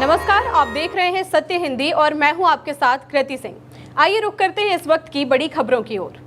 नमस्कार, आप देख रहे हैं सत्य हिंदी और मैं हूं आपके साथ कृति सिंह। आइए रुक करते हैं इस वक्त की बड़ी खबरों की ओर।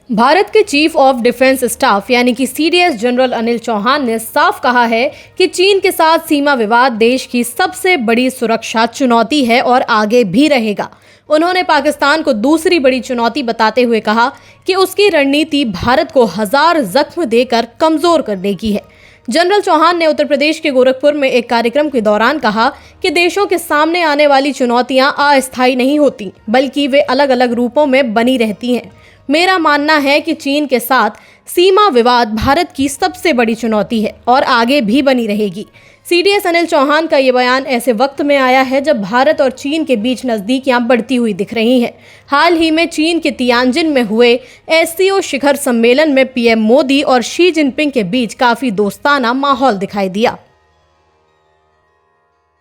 भारत के चीफ ऑफ डिफेंस स्टाफ यानी कि सीडीएस जनरल अनिल चौहान ने साफ कहा है कि चीन के साथ सीमा विवाद देश की सबसे बड़ी सुरक्षा चुनौती है और आगे भी रहेगा। उन्होंने पाकिस्तान को दूसरी बड़ी चुनौती बताते हुए कहा कि उसकी रणनीति भारत को 1000 जख्म देकर कमजोर करने की है। जनरल चौहान ने उत्तर प्रदेश के गोरखपुर में एक कार्यक्रम के दौरान कहा कि देशों के सामने आने वाली चुनौतियां अस्थायी नहीं होती, बल्कि वे अलग अलग रूपों में बनी रहती हैं। मेरा मानना है कि चीन के साथ सीमा विवाद भारत की सबसे बड़ी चुनौती है और आगे भी बनी रहेगी। सीडीएस अनिल चौहान का ये बयान ऐसे वक्त में आया है जब भारत और चीन के बीच नजदीकियां बढ़ती हुई दिख रही हैं। हाल ही में चीन के तियानजिन में हुए एससीओ शिखर सम्मेलन में पीएम मोदी और शी जिनपिंग के बीच काफी दोस्ताना माहौल दिखाई दिया।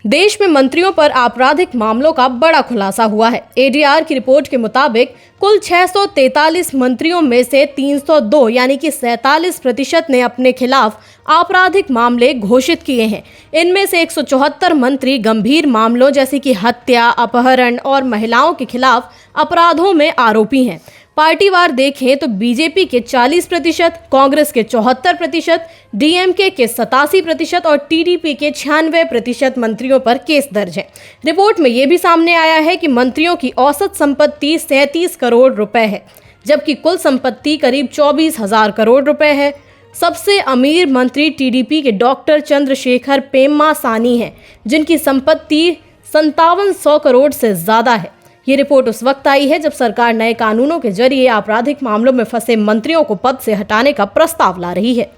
देश में मंत्रियों पर आपराधिक मामलों का बड़ा खुलासा हुआ है। एडीआर की रिपोर्ट के मुताबिक कुल 643 मंत्रियों में से 302 यानी कि 47% ने अपने खिलाफ आपराधिक मामले घोषित किए हैं। इनमें से 174 मंत्री गंभीर मामलों जैसे कि हत्या, अपहरण और महिलाओं के खिलाफ अपराधों में आरोपी हैं। पार्टीवार देखें तो बीजेपी के 40%, कांग्रेस के 74%, डीएमके के 87% और टीडीपी के 96% मंत्रियों पर केस दर्ज है। रिपोर्ट में यह भी सामने आया है कि मंत्रियों की औसत संपत्ति 37 करोड़ रुपए है, जबकि कुल संपत्ति करीब 24,000 करोड़ रुपए है। सबसे अमीर मंत्री टीडीपी के डॉक्टर चंद्रशेखर पेम्मासानी हैं, जिनकी संपत्ति 5700 करोड़ से ज्यादा है। ये रिपोर्ट उस वक्त आई है जब सरकार नए कानूनों के जरिए आपराधिक मामलों में फंसे मंत्रियों को पद से हटाने का प्रस्ताव ला रही है।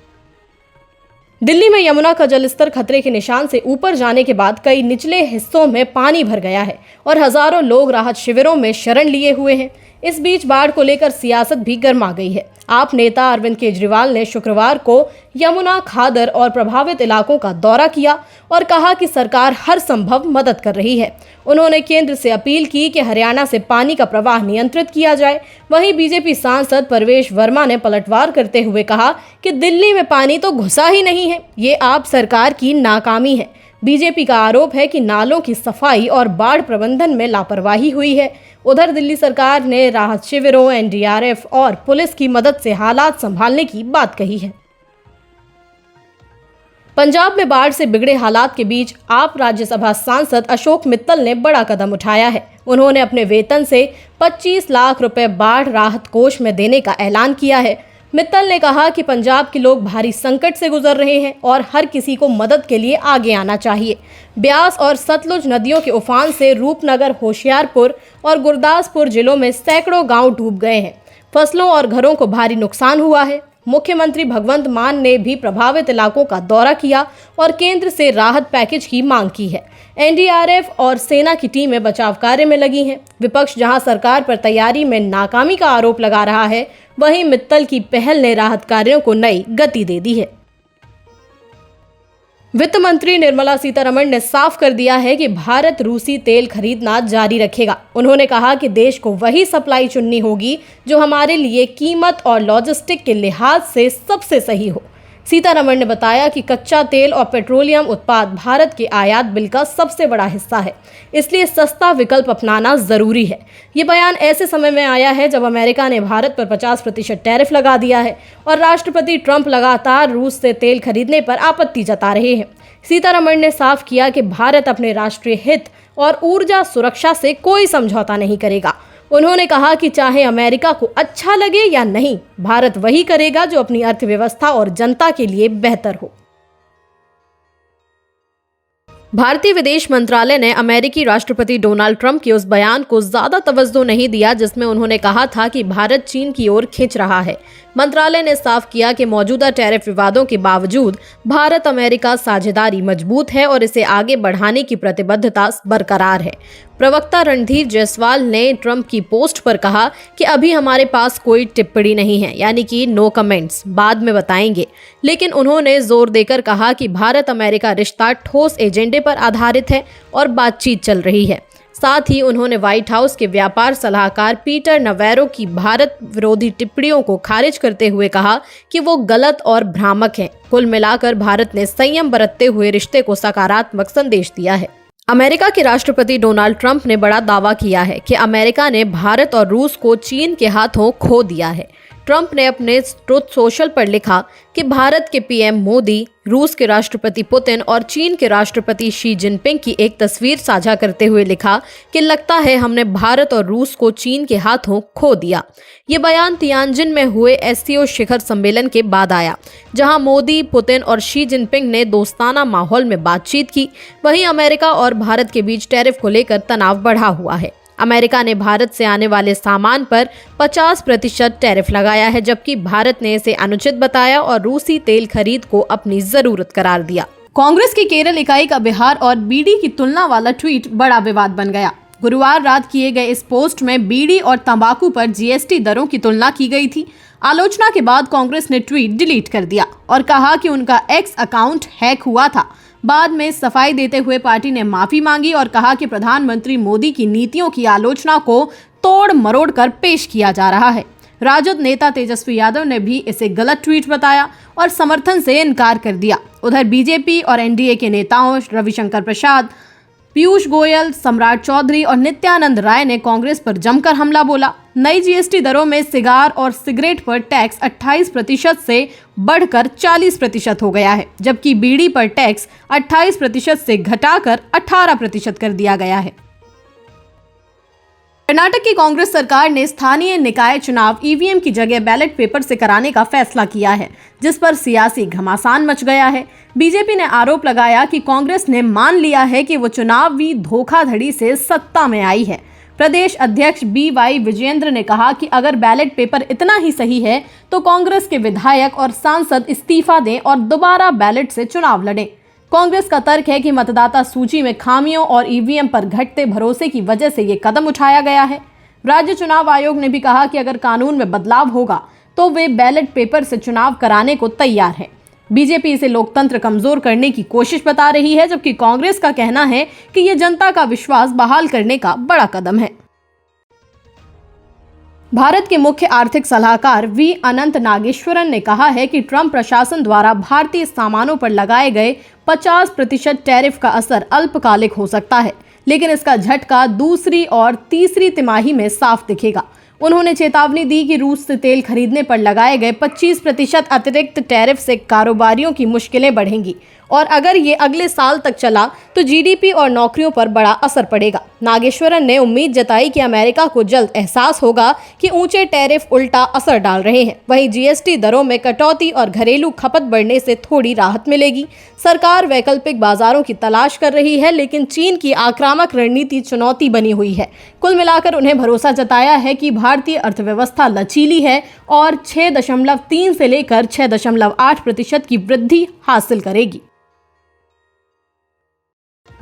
दिल्ली में यमुना का जलस्तर खतरे के निशान से ऊपर जाने के बाद कई निचले हिस्सों में पानी भर गया है और हजारों लोग राहत शिविरों में शरण लिए हुए हैं। इस बीच बाढ़ को लेकर सियासत भी गर्मा गई है। आप नेता अरविंद केजरीवाल ने शुक्रवार को यमुना, खादर और प्रभावित इलाकों का दौरा किया और कहा कि सरकार हर संभव मदद कर रही है। उन्होंने केंद्र से अपील की कि हरियाणा से पानी का प्रवाह नियंत्रित किया जाए। वहीं बीजेपी सांसद परवेश वर्मा ने पलटवार करते हुए कहा कि दिल्ली में पानी तो घुसा ही नहीं है, ये आप सरकार की नाकामी है। बीजेपी का आरोप है कि नालों की सफाई और बाढ़ प्रबंधन में लापरवाही हुई है। उधर दिल्ली सरकार ने राहत शिविरों, एनडीआरएफ और पुलिस की मदद से हालात संभालने की बात कही है। पंजाब में बाढ़ से बिगड़े हालात के बीच आप राज्यसभा सांसद अशोक मित्तल ने बड़ा कदम उठाया है। उन्होंने अपने वेतन से 25 लाख रुपए बाढ़ राहत कोष में देने का ऐलान किया है। मित्तल ने कहा कि पंजाब के लोग भारी संकट से गुजर रहे हैं और हर किसी को मदद के लिए आगे आना चाहिए। ब्यास और सतलुज नदियों के उफान से रूपनगर, होशियारपुर और गुरदासपुर जिलों में सैकड़ों गांव डूब गए हैं। फसलों और घरों को भारी नुकसान हुआ है। मुख्यमंत्री भगवंत मान ने भी प्रभावित इलाकों का दौरा किया और केंद्र से राहत पैकेज की मांग की है। एनडीआरएफ और सेना की टीमें बचाव कार्य में लगी हैं। विपक्ष जहां सरकार पर तैयारी में नाकामी का आरोप लगा रहा है, वहीं मित्तल की पहल ने राहत कार्यों को नई गति दे दी है। वित्त मंत्री निर्मला सीतारमण ने साफ कर दिया है कि भारत रूसी तेल खरीदना जारी रखेगा। उन्होंने कहा कि देश को वही सप्लाई चुननी होगी जो हमारे लिए कीमत और लॉजिस्टिक के लिहाज से सबसे सही हो। सीतारमण ने बताया कि कच्चा तेल और पेट्रोलियम उत्पाद भारत के आयात बिल का सबसे बड़ा हिस्सा है, इसलिए सस्ता विकल्प अपनाना जरूरी है। ये बयान ऐसे समय में आया है जब अमेरिका ने भारत पर 50% टैरिफ लगा दिया है और राष्ट्रपति ट्रंप लगातार रूस से तेल खरीदने पर आपत्ति जता रहे हैं। सीतारमण ने साफ किया कि भारत अपने राष्ट्रीय हित और ऊर्जा सुरक्षा से कोई समझौता नहीं करेगा। उन्होंने कहा कि चाहे अमेरिका को अच्छा लगे या नहीं, भारत वही करेगा जो अपनी अर्थव्यवस्था और जनता के लिए बेहतर हो। भारतीय विदेश मंत्रालय ने अमेरिकी राष्ट्रपति डोनाल्ड ट्रंप के उस बयान को ज्यादा तवज्जो नहीं दिया जिसमें उन्होंने कहा था कि भारत चीन की ओर खिंच रहा है। मंत्रालय ने साफ किया कि मौजूदा टैरिफ विवादों के बावजूद भारत अमेरिका साझेदारी मजबूत है और इसे आगे बढ़ाने की प्रतिबद्धता बरकरार है। प्रवक्ता रणधीर जायसवाल ने ट्रंप की पोस्ट पर कहा कि अभी हमारे पास कोई टिप्पणी नहीं है, यानी कि नो कमेंट्स, बाद में बताएंगे। लेकिन उन्होंने जोर देकर कहा कि भारत अमेरिका रिश्ता ठोस एजेंडे पर आधारित है और बातचीत चल रही है। साथ ही उन्होंने व्हाइट हाउस के व्यापार सलाहकार पीटर नवैरो की भारत विरोधी टिप्पणियों को खारिज करते हुए कहा कि वो गलत और भ्रामक हैं। कुल मिलाकर भारत ने संयम बरतते हुए रिश्ते को सकारात्मक संदेश दिया है। अमेरिका के राष्ट्रपति डोनाल्ड ट्रंप ने बड़ा दावा किया है कि अमेरिका ने भारत और रूस को चीन के हाथों खो दिया है। ट्रंप ने अपने ट्रुथ सोशल पर लिखा कि भारत के पीएम मोदी, रूस के राष्ट्रपति पुतिन और चीन के राष्ट्रपति शी जिनपिंग की एक तस्वीर साझा करते हुए लिखा कि लगता है हमने भारत और रूस को चीन के हाथों खो दिया। ये बयान तियानजिन में हुए एससीओ शिखर सम्मेलन के बाद आया, जहां मोदी, पुतिन और शी जिनपिंग ने दोस्ताना माहौल में बातचीत की। वहीं अमेरिका और भारत के बीच टैरिफ को लेकर तनाव बढ़ा हुआ है। अमेरिका ने भारत से आने वाले सामान पर 50% टैरिफ लगाया है, जबकि भारत ने इसे अनुचित बताया और रूसी तेल खरीद को अपनी जरूरत करार दिया। कांग्रेस की केरल इकाई का बिहार और बीड़ी की तुलना वाला ट्वीट बड़ा विवाद बन गया। गुरुवार रात किए गए इस पोस्ट में बीड़ी और तंबाकू पर जीएसटी दरों की तुलना की गई थी। आलोचना के बाद कांग्रेस ने ट्वीट डिलीट कर दिया और कहा कि उनका एक्स अकाउंट हैक हुआ था। बाद में सफाई देते हुए पार्टी ने माफी मांगी और कहा कि प्रधानमंत्री मोदी की नीतियों की आलोचना को तोड़ मरोड़ कर पेश किया जा रहा है। राजद नेता तेजस्वी यादव ने भी इसे गलत ट्वीट बताया और समर्थन से इनकार कर दिया। उधर बीजेपी और एनडीए के नेताओं रविशंकर प्रसाद, पीयूष गोयल, सम्राट चौधरी और नित्यानंद राय ने कांग्रेस पर जमकर हमला बोला। नई जीएसटी दरों में सिगार और सिगरेट पर टैक्स 28% से बढ़कर 40% हो गया है, जबकि बीड़ी पर टैक्स 28% से घटाकर 18% कर दिया गया है। कर्नाटक की कांग्रेस सरकार ने स्थानीय निकाय चुनाव ईवीएम की जगह बैलेट पेपर से कराने का फैसला किया है, जिस पर सियासी घमासान मच गया है। बीजेपी ने आरोप लगाया कि कांग्रेस ने मान लिया है कि वो चुनावी धोखाधड़ी से सत्ता में आई है। प्रदेश अध्यक्ष BY विजेंद्र ने कहा कि अगर बैलेट पेपर इतना ही सही है तो कांग्रेस के विधायक और सांसद इस्तीफा दें और दोबारा बैलेट से चुनाव लड़ें। कांग्रेस का तर्क है कि मतदाता सूची में खामियों और ईवीएम पर घटते भरोसे की वजह से ये कदम उठाया गया है। राज्य चुनाव आयोग ने भी कहा कि अगर कानून में बदलाव होगा तो वे बैलेट पेपर से चुनाव कराने को तैयार है। बीजेपी इसे लोकतंत्र कमजोर करने की कोशिश बता रही है, जबकि कांग्रेस का कहना है कि यह जनता का विश्वास बहाल करने का बड़ा कदम है। भारत के मुख्य आर्थिक सलाहकार V अनंत नागेश्वरन ने कहा है कि ट्रंप प्रशासन द्वारा भारतीय सामानों पर लगाए गए 50% टैरिफ का असर अल्पकालिक हो सकता है, लेकिन इसका झटका दूसरी और तीसरी तिमाही में साफ दिखेगा। उन्होंने चेतावनी दी कि रूस से तेल खरीदने पर लगाए गए 25% अतिरिक्त टैरिफ से कारोबारियों की मुश्किलें बढ़ेंगी और अगर ये अगले साल तक चला तो जीडीपी और नौकरियों पर बड़ा असर पड़ेगा। नागेश्वरन ने उम्मीद जताई कि अमेरिका को जल्द एहसास होगा कि ऊंचे टैरिफ उल्टा असर डाल रहे हैं। वहीं जीएसटी दरों में कटौती और घरेलू खपत बढ़ने से थोड़ी राहत मिलेगी। सरकार वैकल्पिक बाजारों की तलाश कर रही है, लेकिन चीन की आक्रामक रणनीति चुनौती बनी हुई है। कुल मिलाकर उन्हें भरोसा जताया है कि भारतीय अर्थव्यवस्था लचीली है और 6.3 से लेकर 6.8% की वृद्धि हासिल करेगी।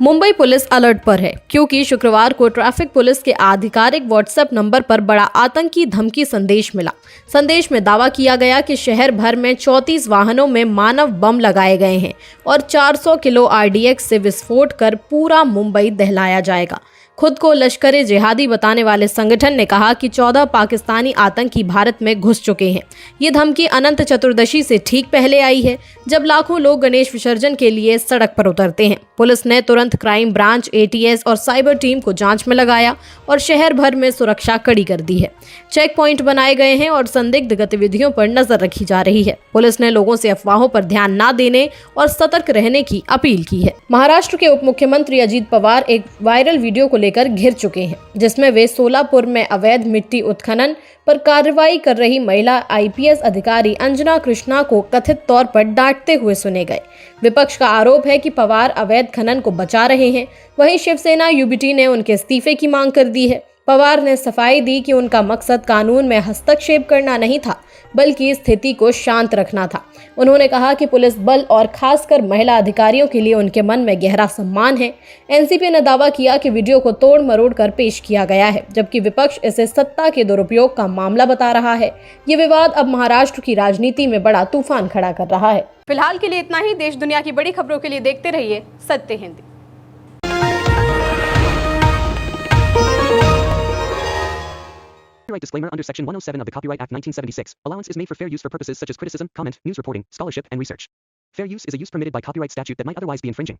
मुंबई पुलिस अलर्ट पर है क्योंकि शुक्रवार को ट्रैफिक पुलिस के आधिकारिक व्हाट्सएप नंबर पर बड़ा आतंकी धमकी संदेश मिला। संदेश में दावा किया गया कि शहर भर में 34 वाहनों में मानव बम लगाए गए हैं और 400 किलो RDX से विस्फोट कर पूरा मुंबई दहलाया जाएगा। खुद को लश्कर ए जिहादी बताने वाले संगठन ने कहा कि 14 पाकिस्तानी आतंकी भारत में घुस चुके हैं। ये धमकी अनंत चतुर्दशी से ठीक पहले आई है, जब लाखों लोग गणेश विसर्जन के लिए सड़क पर उतरते हैं। पुलिस ने तुरंत क्राइम ब्रांच, ATS और साइबर टीम को जांच में लगाया और शहर भर में सुरक्षा कड़ी कर दी है। चेक पॉइंट बनाए गए हैं और संदिग्ध गतिविधियों पर नजर रखी जा रही है। पुलिस ने लोगों से अफवाहों पर ध्यान न देने और सतर्क रहने की अपील की है। महाराष्ट्र के उप मुख्यमंत्री अजीत पवार एक वायरल वीडियो को लेकर घिर चुके हैं, जिसमें वे सोलापुर में अवैध मिट्टी उत्खनन पर कार्रवाई कर रही महिला IPS अधिकारी अंजना कृष्णा को कथित तौर पर डांटते हुए सुने गए। विपक्ष का आरोप है कि पवार अवैध खनन को बचा रहे हैं। वहीं शिवसेना UBT ने उनके इस्तीफे की मांग कर दी है। पवार ने सफाई दी कि उनका मकसद कानून में हस्तक्षेप करना नहीं था, बल्कि स्थिति को शांत रखना था। उन्होंने कहा कि पुलिस बल और खासकर महिला अधिकारियों के लिए उनके मन में गहरा सम्मान है। एनसीपी ने दावा किया कि वीडियो को तोड़ मरोड़ कर पेश किया गया है, जबकि विपक्ष इसे सत्ता के दुरुपयोग का मामला बता रहा है। ये विवाद अब महाराष्ट्र की राजनीति में बड़ा तूफान खड़ा कर रहा है। फिलहाल के लिए इतना ही। देश दुनिया की बड़ी खबरों के लिए देखते रहिए सत्य Hindi. Copyright disclaimer under Section 107 of the Copyright Act 1976. Allowance is made for fair use for purposes such as criticism, comment, news reporting, scholarship, and research. Fair use is a use permitted by copyright statute that might otherwise be infringing.